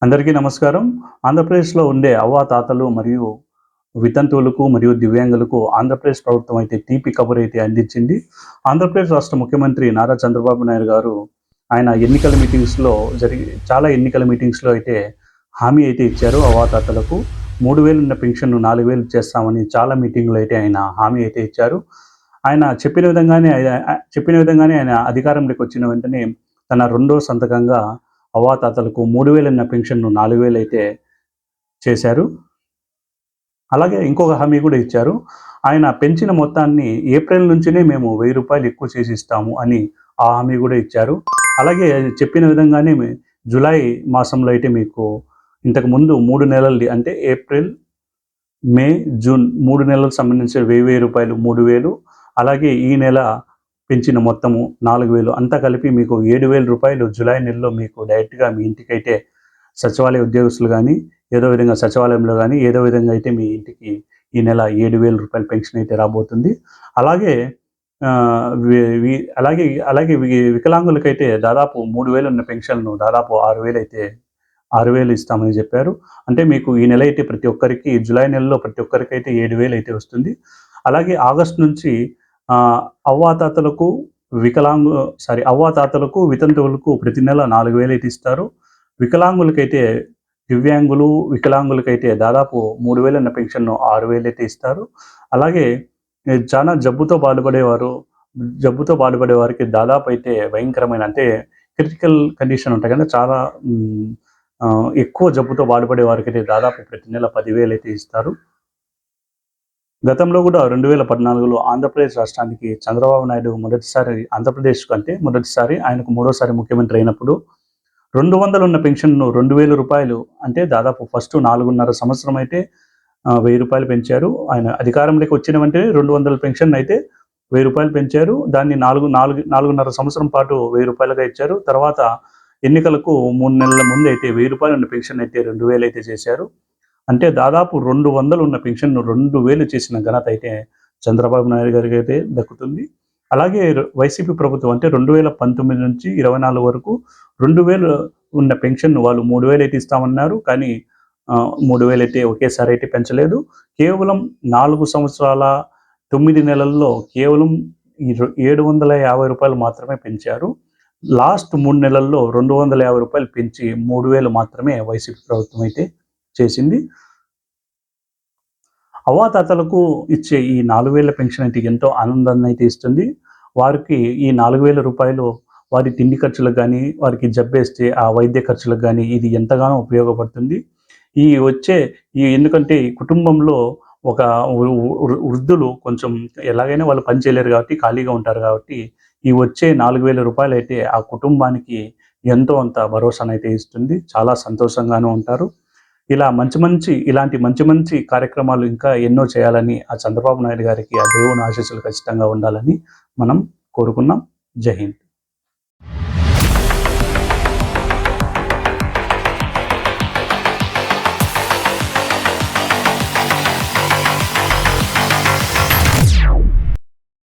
అందరికీ నమస్కారం. ఆంధ్రప్రదేశ్‌లో ఉండే అవ్వాతాతలు మరియు వితంతువులకు మరియు దివ్యాంగులకు ఆంధ్రప్రదేశ్ ప్రభుత్వం అయితే తీపి కబురైతే అందించింది. ఆంధ్రప్రదేశ్ రాష్ట్ర ముఖ్యమంత్రి నారా చంద్రబాబు నాయుడు గారు ఆయన చాలా ఎన్నికల మీటింగ్స్‌లో అయితే హామీ అయితే ఇచ్చారు అవ్వాతాతలకు. 3000 ఉన్న పెన్షన్‌ను 4000 చేస్తామని చాలా మీటింగ్‌లో అయితే ఆయన హామీ అయితే ఇచ్చారు. ఆయన చెప్పిన విధంగానే ఆయన అధికారంలోకి వచ్చిన వెంటనే తన రెండో సంతకంగా అవ్వాతాతలకు 3000 అన్న పెన్షన్‌ను 4000 అయితే చేశారు. అలాగే ఇంకొక హామీ కూడా ఇచ్చారు. ఆయన పెంచిన మొత్తాన్ని ఏప్రిల్ నుంచినే మేము రూ. 1000 ఎక్కువ చేసి ఇస్తాము అని ఆ హామీ కూడా ఇచ్చారు. అలాగే చెప్పిన విధంగానే జులై మాసంలో అయితే మీకు ఇంతకుముందు 3 నెలలది అంటే ఏప్రిల్, మే, జూన్ 3 నెలలకు సంబంధించిన రూ. 1000 3000 అలాగే ఈ నెల పెంచిన మొత్తము 4000 అంతా కలిపి మీకు రూ. 7000 జులై నెలలో మీకు డైరెక్ట్‌గా మీ ఇంటికైతే సచివాలయ ఉద్యోగస్తులు గానీ, ఏదో విధంగా సచివాలయంలో గానీ, ఏదో విధంగా అయితే మీ ఇంటికి ఈ నెల రూ. 7000 పెన్షన్ అయితే రాబోతుంది. అలాగే ఆహ్, వి వి అలాగే అలాగే వికలాంగులకైతే దాదాపు 3000 ఉన్న పెన్షన్‌ను దాదాపు 6000 ఇస్తామని చెప్పారు. అంటే మీకు ఈ నెల అయితే ప్రతి ఒక్కరికి జులై నెలలో ప్రతి ఒక్కరికైతే 7000 అయితే వస్తుంది. అలాగే ఆగస్టు నుంచి ఆహ్, అవ్వాతాతలకు అవ్వాతాతలకు, వితంతువులకు ప్రతి నెల 4000 అయితే ఇస్తారు. వికలాంగులకైతే వికలాంగులకైతే దాదాపు 3000 అన్న పెన్షన్‌ను 6000 అయితే ఇస్తారు. అలాగే చానా జబ్బుతో బాధపడే వారికి దాదాపు అయితే భయంకరమైన అంటే క్రిటికల్ కండిషన్ ఉంటాయి కదా! చాలా ఎక్కువ జబ్బుతో బాధపడే వారికైతే దాదాపు ప్రతి నెల 10,000 అయితే ఇస్తారు. గతంలో కూడా 2014లో ఆంధ్రప్రదేశ్ రాష్ట్రానికి చంద్రబాబు నాయుడు మొదటిసారి ఆయనకు మూడోసారి ముఖ్యమంత్రి అయినప్పుడు 200 ఉన్న పెన్షన్‌ను రూ. 2000 అంటే దాదాపు ఫస్ట్ 4.5 సంవత్సరం అయితే రూ. 1000 పెంచారు. ఆయన అధికారంలోకి వచ్చిన వెంటనే 200 పెన్షన్ అయితే రూ. 1000 పెంచారు. దాన్ని 4.5 సంవత్సరం పాటు రూ. 1000గా ఇచ్చారు. తర్వాత ఎన్నికలకు 3 నెలల ముందు అయితే రూ. 1000 ఉన్న పెన్షన్ అయితే 2000 అయితే చేశారు. అంటే దాదాపు 200 ఉన్న పెన్షన్‌ను 2000 చేసిన ఘనత అయితే చంద్రబాబు నాయుడు గారికైతే దక్కుతుంది. అలాగే వైసీపీ ప్రభుత్వం అంటే 2019 నుంచి 24 వరకు 2000 ఉన్న పెన్షన్‌ను వాళ్ళు 3000 అయితే ఇస్తామన్నారు. కానీ 3000 అయితే ఒకేసారి అయితే పెంచలేదు. కేవలం 4 సంవత్సరాల 9 నెలల్లో కేవలం రూ. 750 మాత్రమే పెంచారు. లాస్ట్ 3 నెలల్లో రూ. 250 పెంచి 3000 మాత్రమే వైసీపీ ప్రభుత్వం అయితే చేసింది. అవ్వాతాతలకు ఇచ్చే ఈ 4000 పెన్షన్ అయితే ఎంతో ఆనందాన్ని అయితే ఇస్తుంది. వారికి ఈ రూ. 4000 వారి తిండి ఖర్చులకు గానీ, వారికి జబ్బేస్తే ఆ వైద్య ఖర్చులకు గానీ ఇది ఎంతగానో ఉపయోగపడుతుంది. ఈ వచ్చే ఎందుకంటే ఈ కుటుంబంలో ఒక వృద్ధులు కొంచెం ఎలాగైనా వాళ్ళు పని చేయలేరు కాబట్టి ఖాళీగా ఉంటారు కాబట్టి, ఈ వచ్చే రూ. 4000 అయితే ఆ కుటుంబానికి ఎంతో అంత భరోసానైతే ఇస్తుంది. చాలా సంతోషంగాను ఉంటారు. ఇలాంటి మంచి కార్యక్రమాలు ఇంకా ఎన్నో చేయాలని ఆ చంద్రబాబు నాయుడు గారికి ఆ దేవుని ఆశీస్సులు ఖచ్చితంగా ఉండాలని మనం కోరుకున్నాం. జై హింద్.